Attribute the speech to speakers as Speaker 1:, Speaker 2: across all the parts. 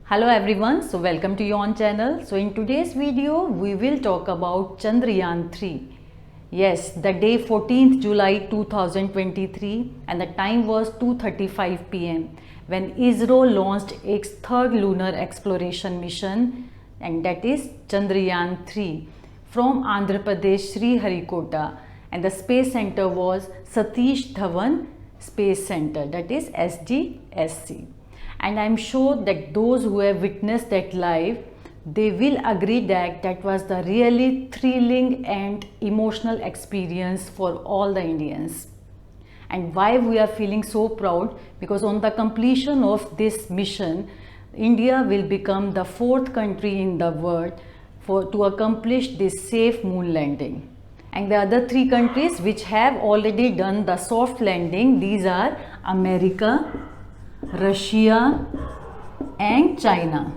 Speaker 1: Hello everyone, so welcome to your own channel. So in today's video we will talk about Chandrayaan 3. Yes, the day 14th July 2023 and the time was 2:35 p.m. when ISRO launched its third lunar exploration mission, and that is Chandrayaan 3 from Andhra Pradesh Sriharikota, and the space center was Satish Dhawan Space Center, that is SDSC. And I'm sure that those who have witnessed that live, they will agree that that was the really thrilling and emotional experience for all the Indians. And why we are feeling so proud? Because on the completion of this mission, India will become the fourth country in the world to accomplish this safe moon landing. And the other three countries which have already done the soft landing, these are America, Russia and China.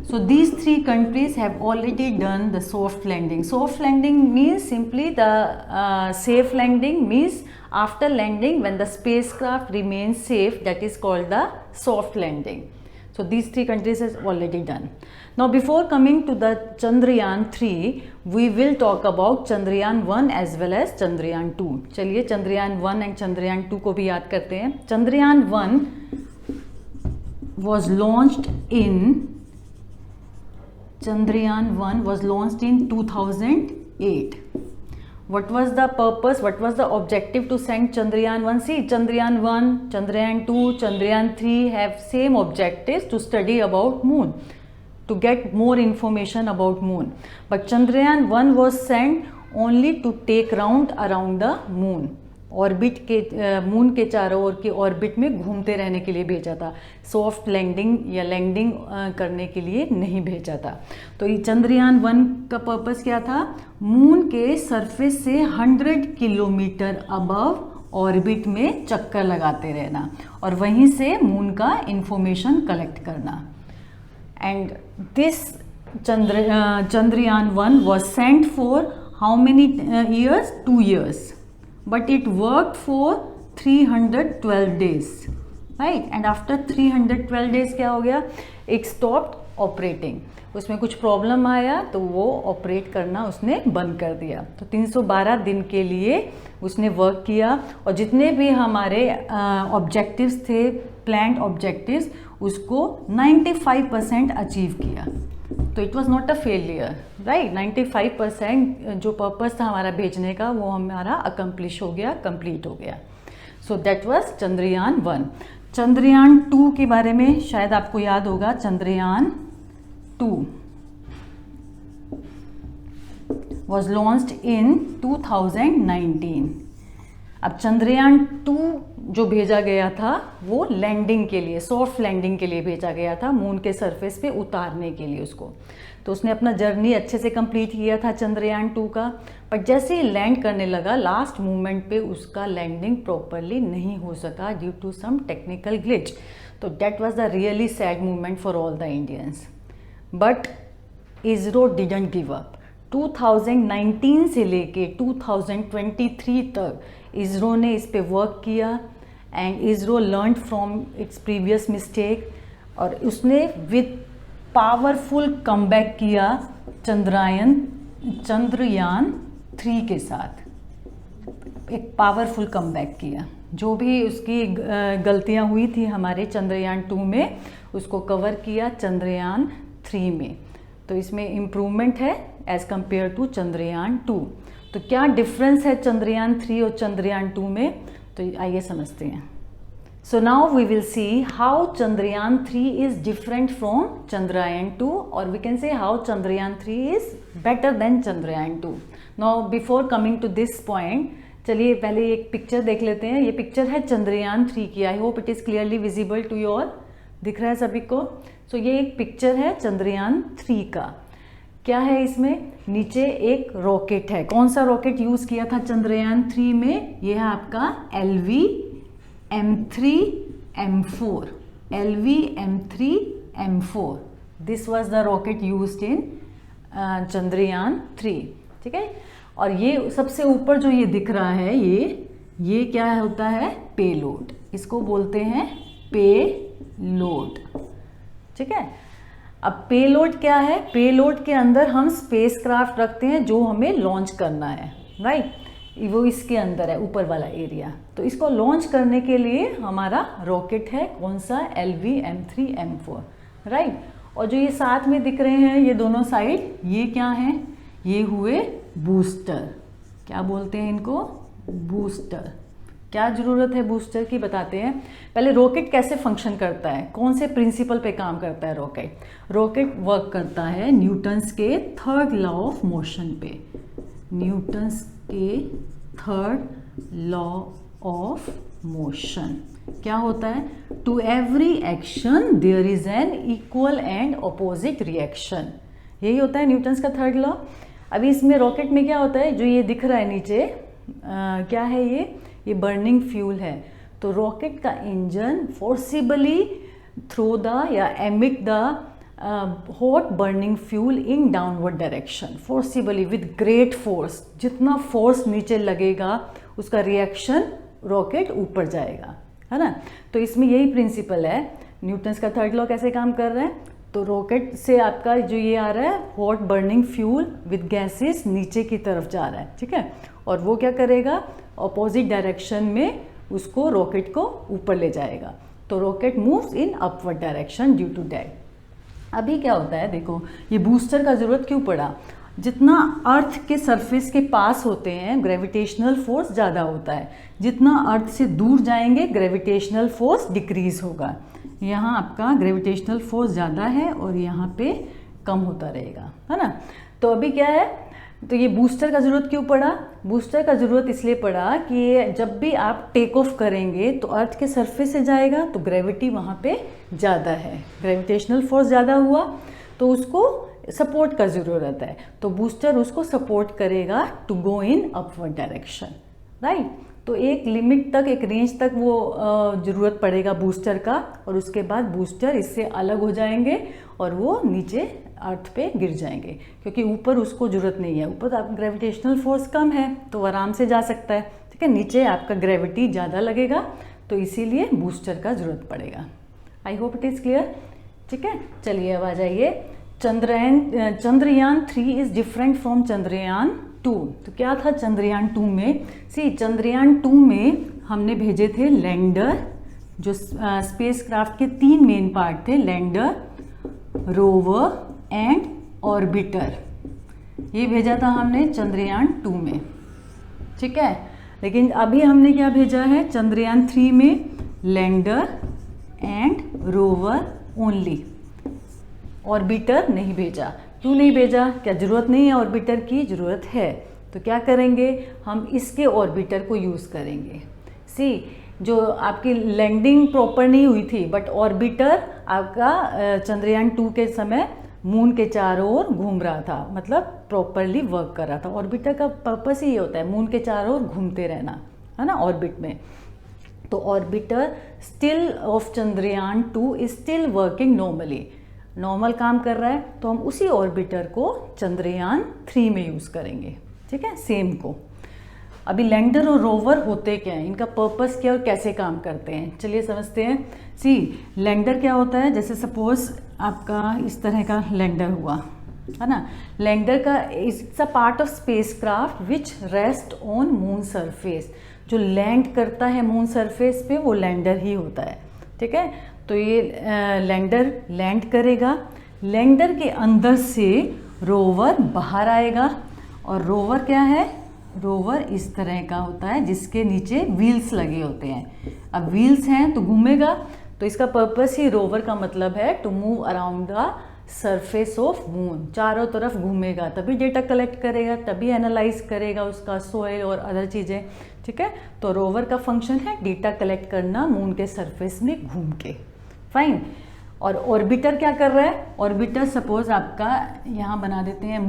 Speaker 1: So these three countries have already done the soft landing. Soft landing means simply the safe landing means after landing when the spacecraft remains safe, that is called the soft landing. So these three countries has already done. Now before coming to the Chandrayaan 3, we will talk about Chandrayaan 1 as well as Chandrayaan 2. चलिए Chandrayaan 1 and Chandrayaan 2 को भी याद करते हैं. Chandrayaan 1 was launched in 2008. What was the purpose? What was the objective to send Chandrayaan 1? See, Chandrayaan 1, Chandrayaan 2, Chandrayaan 3 have same objectives to study about moon, to get more information about moon. But Chandrayaan 1 was sent only to take round around the moon. Orbit के moon के चारों ओर के orbit में घूमते रहने के लिए भेजा था. सॉफ्ट लैंडिंग या लैंडिंग करने के लिए नहीं भेजा था. तो ये चंद्रयान 1 का पर्पस क्या था? मून के सरफेस से 100 किलोमीटर अबव ऑर्बिट में चक्कर लगाते रहना और वहीं से मून का इंफॉर्मेशन कलेक्ट करना. And this Chandrayaan 1 was sent for how many years? 2 years. But it worked for 312 days, right? And after 312 days क्या हो गया? It stopped operating. उसमें कुछ प्रॉब्लम आया तो वो ऑपरेट करना उसने बंद कर दिया. तो 312 दिन के लिए उसने वर्क किया और जितने भी हमारे ऑब्जेक्टिव्स थे, प्लान्ड ऑब्जेक्टिव्स, उसको 95% अचीव किया. तो it was not a failure, right. 95% जो पर्पस था हमारा भेजने का वो हमारा अकम्प्लिश हो गया, कंप्लीट हो गया. So that was Chandrayaan 1. Chandrayaan 2 के बारे में शायद आपको याद होगा. Chandrayaan 2 was launched in 2019. अब चंद्रयान 2 जो भेजा गया था वो लैंडिंग के लिए, सॉफ्ट लैंडिंग के लिए भेजा गया था, मून के सरफेस पे उतारने के लिए उसको. तो उसने अपना जर्नी अच्छे से कंप्लीट किया था चंद्रयान 2 का. बट जैसे ही लैंड करने लगा लास्ट मोमेंट पे उसका लैंडिंग प्रॉपरली नहीं हो सका due to some technical glitch. तो that was the really sad moment for all the Indians. But ISRO didn't give up. 2019 से लेके 2023 तक इसरो ने इस पे वर्क किया and ISRO learn from its previous mistake और उसने विद पावरफुल कमबैक किया चंद्रयान 3 के साथ. एक पावरफुल कमबैक किया. जो भी उसकी गलतियां हुई थी हमारे चंद्रयान 2 में उसको कवर किया चंद्रयान 3 में. तो इसमें इम्प्रूवमेंट है एज कंपेयर टू चंद्रयान 2. तो क्या डिफरेंस है चंद्रयान 3 और चंद्रयान 2 में? तो आइए समझते हैं. So now we will see how Chandrayaan 3 is different from Chandrayaan 2 और we can say how Chandrayaan 3 is better than Chandrayaan 2. Now before coming to this point, चलिए पहले एक पिक्चर देख लेते हैं. ये पिक्चर है चंद्रयान 3 की. I hope it is clearly visible to you all. दिख रहा है सभी को? सो ये एक पिक्चर है चंद्रयान 3 का. क्या है इसमें? नीचे एक रॉकेट है. कौन सा रॉकेट यूज किया था चंद्रयान 3 में? ये है आपका LV-M3-M4. LV-M3-M4. This was the rocket used in Chandrayaan 3. ठीक है. और ये सबसे ऊपर जो ये दिख रहा है ये क्या होता है? पेलोड. इसको बोलते हैं पेलोड. ठीक है। अब पेलोड क्या है, पेलोड के अंदर हम स्पेसक्राफ्ट रखते हैं जो हमें लॉन्च करना है, राइट, वो इसके अंदर है, ऊपर वाला एरिया। तो इसको लॉन्च करने के लिए हमारा रॉकेट है कौन सा, LV-M3-M4, राइट। और जो ये साथ में दिख रहे हैं ये दोनों साइड, ये क्या हैं, ये हुए बूस्टर। क्या बोलते हैं इनको, बूस्टर। क्या ज़रूरत है बूस्टर की बताते हैं। पहले रॉकेट कैसे फंक्शन करता है, कौन से प्रिंसिपल पे काम करता है रॉकेट। रॉकेट वर्क करता है न्यूटन्स के थर्ड लॉ ऑफ मोशन पे, न्यूटन्स के थर्ड लॉ ऑफ मोशन। क्या होता है, to every action there is an equal and opposite reaction, यही होता है न्यूटन्स का थर्ड लॉ। अभी इसमें रॉकेट में क्या होता है, जो ये दिख रहा है नीचे, क्या है ये बर्निंग फ्यूल है। तो रॉकेट का इंजन फोर्सिबली थ्रो द या emit the hot burning fuel in downward direction, forcibly with great force. जितना फोर्स नीचे लगेगा उसका रिएक्शन रॉकेट ऊपर जाएगा, है ना। तो इसमें यही प्रिंसिपल है। न्यूटन्स का थर्ड लॉ कैसे काम कर रहा है, तो रॉकेट से आपका जो ये आ रहा है hot burning fuel with gases नीचे की तरफ जा रहा है, ठीक है। और वो क्या करेगा, अपोजिट डायरेक्शन में उसको रॉकेट को ऊपर ले जाएगा। तो rocket moves in upward direction due to that. अभी क्या होता है, देखो ये बूस्टर का ज़रूरत क्यों पड़ा, जितना अर्थ के सरफेस के पास होते हैं ग्रेविटेशनल फोर्स ज़्यादा होता है, जितना अर्थ से दूर जाएंगे ग्रेविटेशनल फोर्स डिक्रीज होगा। यहाँ आपका ग्रेविटेशनल फोर्स ज़्यादा है और यहाँ पे कम होता रहेगा, है ना। तो अभी क्या है, तो ये बूस्टर का ज़रूरत क्यों पड़ा, बूस्टर का ज़रूरत इसलिए पड़ा कि जब भी आप टेक ऑफ करेंगे तो अर्थ के सरफेस से जाएगा तो ग्रेविटी वहाँ पे ज़्यादा है, ग्रेविटेशनल फोर्स ज़्यादा हुआ तो उसको सपोर्ट का ज़रूरत है। तो बूस्टर उसको सपोर्ट करेगा to go in upward direction, right. तो एक लिमिट तक, एक रेंज तक वो ज़रूरत पड़ेगा बूस्टर का, और उसके बाद बूस्टर इससे अलग हो जाएंगे और वो नीचे अर्थ पे गिर जाएंगे, क्योंकि ऊपर उसको ज़रूरत नहीं है, ऊपर आप ग्रेविटेशनल फोर्स कम है तो आराम से जा सकता है, ठीक है। नीचे आपका ग्रेविटी ज़्यादा लगेगा तो इसीलिए बूस्टर का ज़रूरत पड़ेगा। आई होप इट इज़ क्लियर, ठीक है। चलिए अब आ जाइए, Chandrayaan 3 is different from Chandrayaan 2। तो क्या था चंद्रयान 2 में, चंद्रयान 2 में हमने भेजे थे लैंडर, जो स्पेसक्राफ्ट के 3 मेन पार्ट थे, लैंडर, रोवर एंड ऑर्बिटर। ये भेजा था हमने चंद्रयान 2 में, ठीक है। लेकिन अभी हमने क्या भेजा है चंद्रयान 3 में, lander and rover only, orbiter नहीं भेजा। क्यों नहीं भेजा, क्या ज़रूरत नहीं है ऑर्बिटर की, ज़रूरत है। तो क्या करेंगे हम, इसके ऑर्बिटर को यूज़ करेंगे। जो आपकी लैंडिंग प्रॉपर नहीं हुई थी, बट ऑर्बिटर आपका चंद्रयान 2 के समय मून के चारों ओर घूम रहा था, मतलब प्रॉपरली वर्क कर रहा था। ऑर्बिटर का पर्पस ही ये होता है, मून के चारों ओर घूमते रहना, है ना, ऑर्बिट में। तो orbiter still of Chandrayaan 2 is still working normally, normal काम कर रहा है, तो हम उसी ऑर्बिटर को चंद्रयान 3 में यूज़ करेंगे, ठीक है, सेम को। अभी लैंडर और रोवर होते क्या हैं, इनका पर्पस क्या और कैसे काम करते हैं, चलिए समझते हैं। लैंडर क्या होता है, जैसे सपोज आपका इस तरह का लैंडर हुआ, है ना। लैंडर का it's a part of spacecraft which rest on moon surface. जो लैंड करता है मून सरफेस पे वो लैंडर ही होता है, ठीक है। तो ये लैंडर लैंड करेगा, लैंडर के अंदर से रोवर बाहर आएगा, और रोवर क्या है, रोवर इस तरह का होता है जिसके नीचे व्हील्स लगे होते हैं। अब व्हील्स हैं तो घूमेगा, तो इसका पर्पस ही रोवर का मतलब है to move around the surface of moon, चारों तरफ घूमेगा, तभी डेटा कलेक्ट करेगा, तभी एनालाइज करेगा उसका सॉइल और अदर चीज़ें, ठीक है। तो रोवर का फंक्शन है डेटा कलेक्ट करना मून के सरफेस में घूम के, फाइन। और ऑर्बिटर क्या कर रहा है, ऑर्बिटर सपोज आपका यहाँ बना देते हैं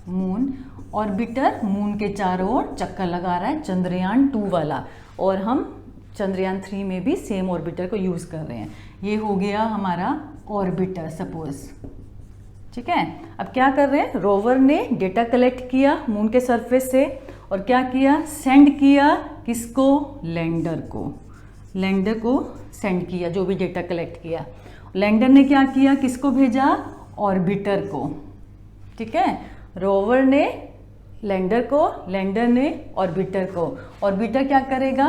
Speaker 1: मून, ऑर्बिटर मून के चारों ओर चक्कर लगा रहा है, चंद्रयान 2 वाला, और हम चंद्रयान 3 में भी सेम ऑर्बिटर को यूज़ कर रहे हैं। ये हो गया हमारा ऑर्बिटर सपोज, ठीक है। अब क्या कर रहे हैं, रोवर ने डेटा कलेक्ट किया मून के सरफेस से, और क्या किया, सेंड किया किसको, लैंडर को सेंड किया जो भी डेटा कलेक्ट किया। लैंडर ने क्या किया, किसको भेजा, ऑर्बिटर को, ठीक है, रोवर ने लैंडर को, लैंडर ने ऑर्बिटर को। ऑर्बिटर क्या करेगा,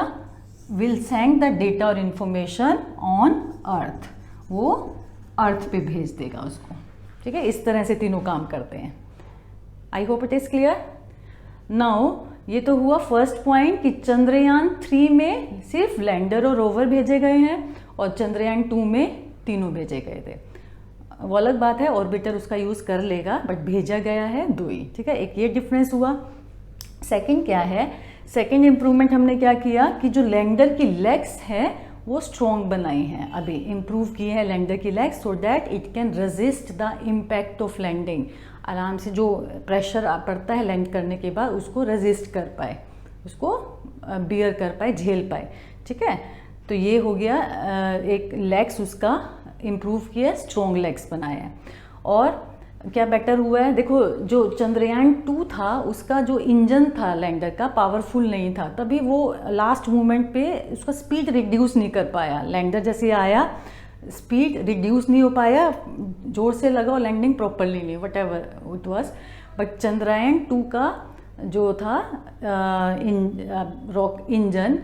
Speaker 1: विल सेंड द डेटा और इंफॉर्मेशन ऑन अर्थ, वो अर्थ पे भेज देगा उसको, ठीक है। इस तरह से तीनों काम करते हैं। आई hope it is clear. Now ये तो हुआ फर्स्ट पॉइंट कि चंद्रयान 3 में सिर्फ लैंडर और रोवर भेजे गए हैं और चंद्रयान 2 में तीनों भेजे गए थे। वो अलग बात है, ऑर्बिटर उसका यूज़ कर लेगा, बट भेजा गया है 2 ही, ठीक है। एक ये डिफरेंस हुआ। सेकंड क्या है, सेकंड इम्प्रूवमेंट हमने क्या किया कि जो लैंडर की लेग्स हैं वो स्ट्रॉन्ग बनाई हैं, अभी इम्प्रूव की है लैंडर की legs, so that it can resist the impact of landing. आराम से जो प्रेशर पड़ता है लैंड करने के बाद उसको रेजिस्ट कर पाए, उसको बियर कर पाए, झेल पाए, ठीक है। तो ये हो गया, एक लेग्स उसका इम्प्रूव किया, स्ट्रॉन्ग लेग्स बनाया है। और क्या बेटर हुआ है, देखो जो चंद्रयान 2 था उसका जो इंजन था लैंडर का पावरफुल नहीं था, तभी वो लास्ट मोमेंट पे उसका स्पीड रिड्यूस नहीं कर पाया। लैंडर जैसे आया स्पीड रिड्यूस नहीं हो पाया, जोर से लगा और लैंडिंग प्रॉपरली नहीं, what ever it was. But Chandrayaan 2 का जो था रॉक इंजन,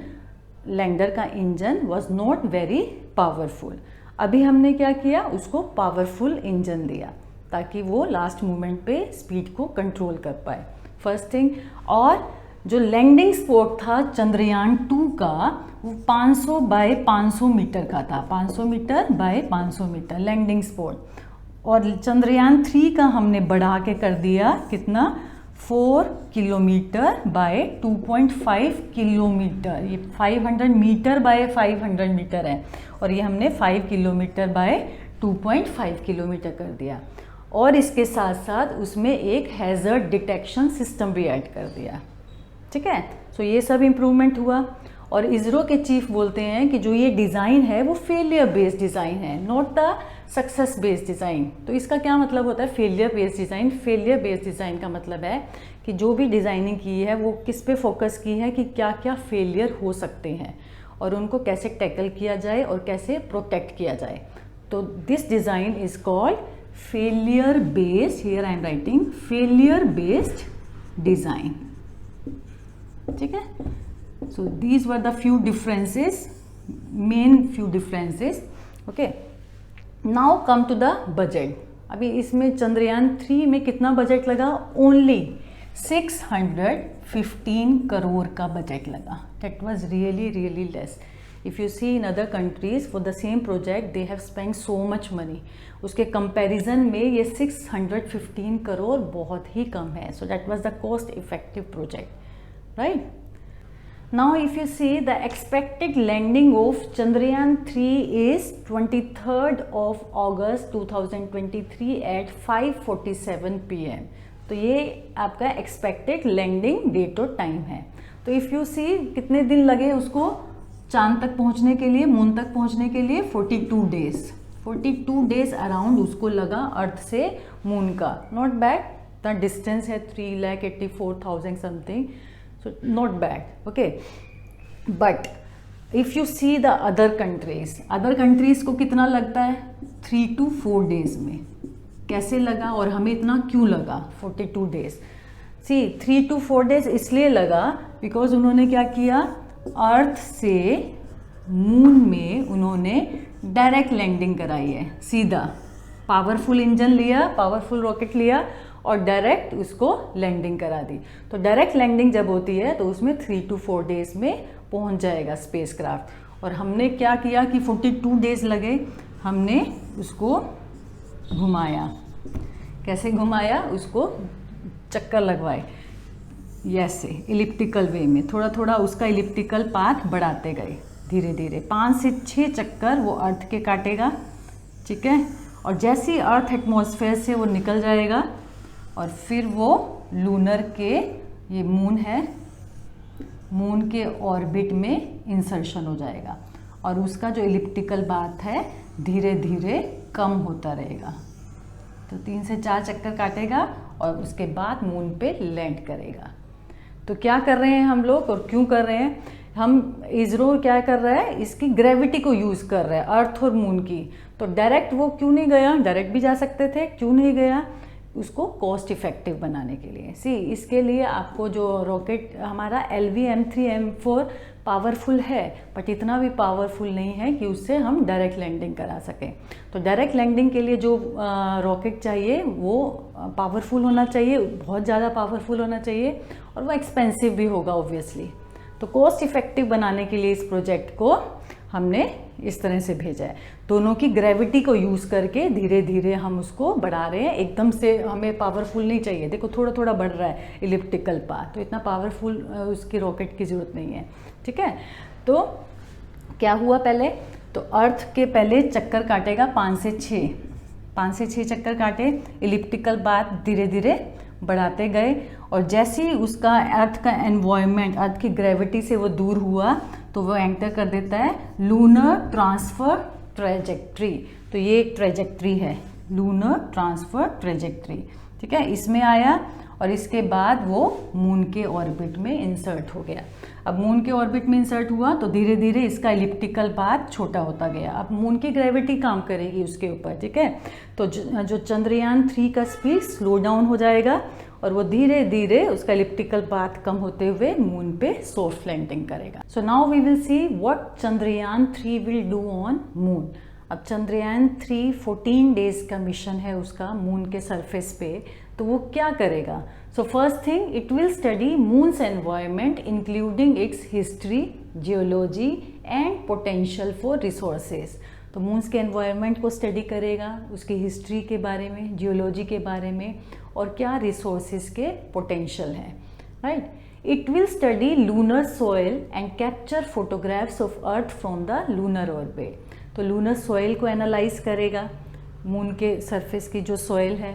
Speaker 1: लैंडर का engine was not very powerful. अभी हमने क्या किया, उसको पावरफुल इंजन दिया ताकि वो लास्ट मोमेंट पे स्पीड को कंट्रोल कर पाए, फर्स्ट थिंग। और जो लैंडिंग स्पॉट था चंद्रयान 2 का वो 500 बाय 500 मीटर का था, 500 metre by 500 metre landing spot. और चंद्रयान 3 का हमने बढ़ा के कर दिया कितना, 4 किलोमीटर बाय 2.5 किलोमीटर। ये 500 मीटर बाय 500 मीटर है और ये हमने 5 किलोमीटर बाय 2.5 किलोमीटर कर दिया। और इसके साथ साथ उसमें एक हैज़र्ड डिटेक्शन सिस्टम भी ऐड कर दिया, ठीक है। सो ये सब इम्प्रूवमेंट हुआ। और इसरो के चीफ बोलते हैं कि जो ये डिज़ाइन है वो फेलियर बेस्ड डिज़ाइन है, not the success based design. तो इसका क्या मतलब होता है, failure based design. Failure based design का मतलब है कि जो भी डिज़ाइनिंग की है वो किस पे फोकस की है कि क्या क्या फेलियर हो सकते हैं और उनको कैसे टैकल किया जाए और कैसे प्रोटेक्ट किया जाए। तो this design is called failure based, here I am writing failure based design, ठीक है। So these were the few differences, main few differences, okay. Now come to the budget. अभी इसमें चंद्रयान 3 में कितना बजट लगा, ओनली 615 करोड़ का बजट लगा। That was really really less. If you see in other countries for the same project they have spent so much money. उसके comparison में ये 615 करोड़ बहुत ही कम है। So that was the cost effective project, right? Now if you see the expected landing of Chandrayaan 3 is 23rd of August 2023 at 5:47 PM. तो ये आपका expected landing date और time है। तो इफ़ यू सी कितने दिन लगे उसको चांद तक पहुंचने के लिए, मून तक पहुंचने के लिए, 42 डेज। 42 डेज अराउंड उसको लगा अर्थ से मून का। नॉट बैड, द डिस्टेंस है 3,84,000 something, so not bad, okay. But if you see the other countries को कितना लगता है, 3 to 4 days में। कैसे लगा और हमें इतना क्यों लगा 42 days? See 3 to 4 days इसलिए लगा बिकॉज उन्होंने क्या किया, अर्थ से मून में उन्होंने डायरेक्ट लैंडिंग कराई है, सीधा पावरफुल इंजन लिया, पावरफुल रॉकेट लिया और डायरेक्ट उसको लैंडिंग करा दी। तो डायरेक्ट लैंडिंग जब होती है तो उसमें 3 to 4 डेज में पहुंच जाएगा स्पेसक्राफ्ट। और हमने क्या किया कि 42 डेज लगे, हमने उसको घुमाया। कैसे घुमाया, उसको चक्कर लगवाए, ऐसे इलिप्टिकल वे में, थोड़ा थोड़ा उसका इलिप्टिकल पाथ बढ़ाते गए धीरे धीरे। 5 से 6 चक्कर वो अर्थ के काटेगा, ठीक है। और जैसे ही अर्थ एटमॉस्फेयर से वो निकल जाएगा और फिर वो लूनर के, ये मून है, मून के ऑर्बिट में इंसर्शन हो जाएगा और उसका जो इलिप्टिकल पाथ है धीरे धीरे कम होता रहेगा। तो 3 से 4 चक्कर काटेगा और उसके बाद मून पे लैंड करेगा। तो क्या कर रहे हैं हम लोग और क्यों कर रहे हैं, हम इसरो क्या कर रहा है, इसकी ग्रेविटी को यूज़ कर रहा है अर्थ और मून की। तो डायरेक्ट वो क्यों नहीं गया, डायरेक्ट भी जा सकते थे, क्यों नहीं गया, उसको कॉस्ट इफेक्टिव बनाने के लिए। सी इसके लिए आपको जो रॉकेट हमारा LV-M3-M4 पावरफुल है, बट इतना भी पावरफुल नहीं है कि उससे हम डायरेक्ट लैंडिंग करा सकें। तो डायरेक्ट लैंडिंग के लिए जो रॉकेट चाहिए वो पावरफुल होना चाहिए, बहुत ज़्यादा पावरफुल होना चाहिए, और वो एक्सपेंसिव भी होगा ऑब्वियसली। तो कॉस्ट इफेक्टिव बनाने के लिए इस प्रोजेक्ट को हमने इस तरह से भेजा है। दोनों की ग्रेविटी को यूज़ करके धीरे धीरे हम उसको बढ़ा रहे हैं। एकदम से हमें पावरफुल नहीं चाहिए, देखो थोड़ा थोड़ा बढ़ रहा है इलिप्टिकल पाथ, तो इतना पावरफुल उसकी रॉकेट की ज़रूरत नहीं है। ठीक है, तो क्या हुआ पहले, तो अर्थ के पहले चक्कर काटेगा 5 से 6 चक्कर काटे, इलिप्टिकल पाथ धीरे धीरे बढ़ाते गए, और जैसे ही उसका अर्थ का एनवायरनमेंट, अर्थ की ग्रेविटी से वो दूर हुआ, तो वो एंटर कर देता है लूनर ट्रांसफ़र ट्रेजेक्ट्री। तो ये एक ट्रेजेक्ट्री है, लूनर ट्रांसफ़र ट्रेजेक्ट्री। ठीक है, इसमें आया और इसके बाद वो मून के ऑर्बिट में इंसर्ट हो गया। अब मून के ऑर्बिट में इंसर्ट हुआ तो धीरे धीरे इसका इलिप्टिकल पाथ छोटा होता गया। अब मून की ग्रेविटी काम करेगी उसके ऊपर। ठीक है, तो जो चंद्रयान 3 का स्पीड स्लो डाउन हो जाएगा और वो धीरे धीरे उसका इलिप्टिकल पाथ कम होते हुए मून पे सॉफ्ट लैंडिंग करेगा। So now we will see what Chandrayaan 3 will do on moon. अब चंद्रयान 3 14 डेज का मिशन है उसका मून के सरफेस पे, तो वो क्या करेगा। So first thing, it will study moons environment including it's history, geology and potential for resources. तो मून्स के एनवायरनमेंट को स्टडी करेगा, उसकी हिस्ट्री के बारे में, जियोलॉजी के बारे में, और क्या रिसोर्सेज के पोटेंशियल हैं, right. It will study lunar soil and capture photographs of earth from the lunar orbit. तो लूनर सॉइल को एनालाइज करेगा, मून के सरफेस की जो सॉइल है,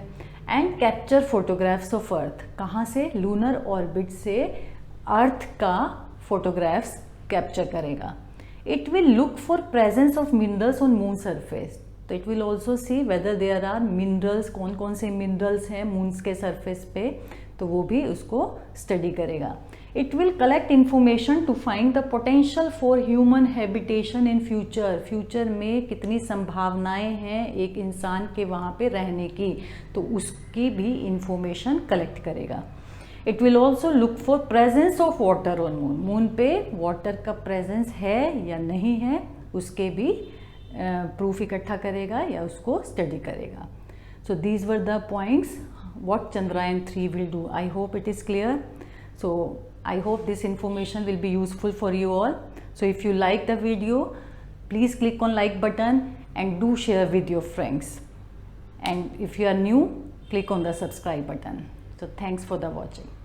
Speaker 1: and capture photographs of earth. कहाँ से, लूनर ऑर्बिट से अर्थ का फोटोग्राफ्स कैप्चर करेगा। It will look for presence of minerals on moon surface. तो it will also see whether there are minerals, कौन कौन से मिनरल्स हैं मून्स के सरफेस पे, तो वो भी उसको स्टडी करेगा। It will collect information to find the potential for human habitation in future. Future में कितनी संभावनाएं हैं एक इंसान के वहाँ पे रहने की, तो उसकी भी इंफॉर्मेशन कलेक्ट करेगा। It will also look for presence of water on moon. Moon पे वाटर का प्रेजेंस है या नहीं है, उसके भी प्रूफ इकट्ठा करेगा या उसको स्टडी करेगा। So these were the points what Chandrayaan 3 will do. I hope it is clear. So I hope this information will be useful for you all. So if you like the video, please click on like button and do share with your friends. And if you are new, click on the subscribe button. So thanks for the watching.